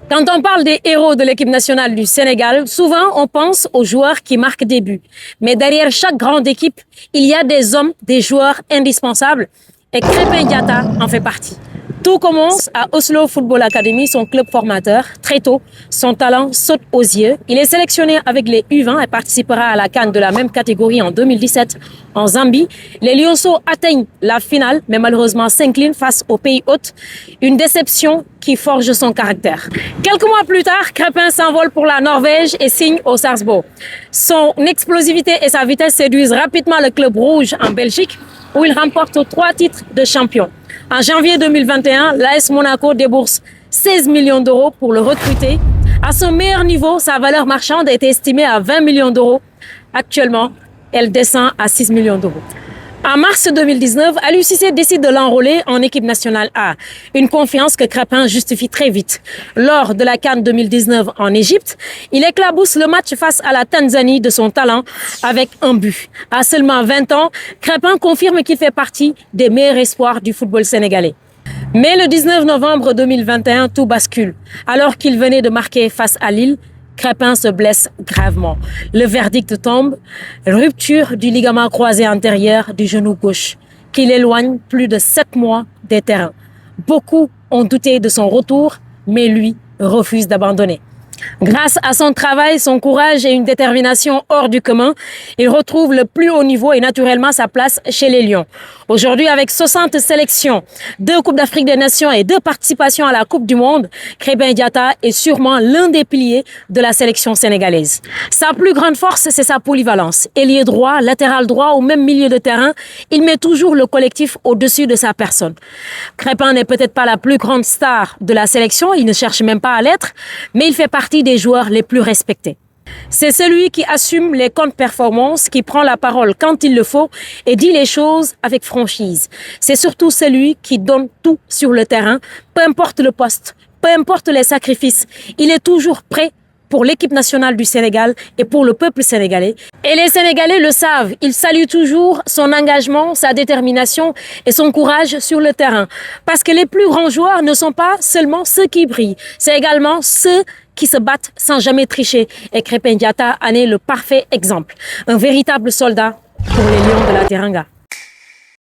Quand on parle des héros de l'équipe nationale du Sénégal, souvent on pense aux joueurs qui marquent des buts. Mais derrière chaque grande équipe, il y a des hommes, des joueurs indispensables. Et Krépin Diatta en fait partie. Tout commence à Oslo Football Academy, son club formateur. Très tôt, son talent saute aux yeux. Il est sélectionné avec les U20 et participera à la CAN de la même catégorie en 2017 en Zambie. Les Lionceaux atteignent la finale, mais malheureusement s'inclinent face au pays hôte. Une déception qui forge son caractère. Quelques mois plus tard, Krépin s'envole pour la Norvège et signe au Sarpsborg. Son explosivité et sa vitesse séduisent rapidement le club rouge en Belgique, où il remporte 3 titres de champion. En janvier 2021, l'AS Monaco débourse 16 millions d'euros pour le recruter. À son meilleur niveau, sa valeur marchande est estimée à 20 millions d'euros. Actuellement, elle descend à 6 millions d'euros. En mars 2019, Aliou Cissé décide de l'enrôler en équipe nationale A. Une confiance que Krépin justifie très vite. Lors de la CAN 2019 en Égypte, il éclabousse le match face à la Tanzanie de son talent avec un but. À seulement 20 ans, Krépin confirme qu'il fait partie des meilleurs espoirs du football sénégalais. Mais le 19 novembre 2021, tout bascule. Alors qu'il venait de marquer face à Lille, Krépin se blesse gravement. Le verdict tombe, rupture du ligament croisé antérieur du genou gauche, qui l'éloigne plus de 7 mois des terrains. Beaucoup ont douté de son retour, mais lui refuse d'abandonner. Grâce à son travail, son courage et une détermination hors du commun, il retrouve le plus haut niveau et naturellement sa place chez les Lions. Aujourd'hui, avec 60 sélections, 2 Coupes d'Afrique des Nations et 2 participations à la Coupe du Monde, Krépin Diatta est sûrement l'un des piliers de la sélection sénégalaise. Sa plus grande force, c'est sa polyvalence. Ailier droit, latéral droit ou même milieu de terrain, il met toujours le collectif au-dessus de sa personne. Krépin n'est peut-être pas la plus grande star de la sélection, il ne cherche même pas à l'être, mais il fait partie des joueurs les plus respectés. C'est celui qui assume les contre-performances, qui prend la parole quand il le faut et dit les choses avec franchise. C'est surtout celui qui donne tout sur le terrain, peu importe le poste, peu importe les sacrifices. Il est toujours prêt pour l'équipe nationale du Sénégal et pour le peuple sénégalais. Et les Sénégalais le savent, ils saluent toujours son engagement, sa détermination et son courage sur le terrain. Parce que les plus grands joueurs ne sont pas seulement ceux qui brillent, c'est également ceux qui se battent sans jamais tricher. Et Krépin Diatta en est le parfait exemple. Un véritable soldat pour les Lions de la Teranga.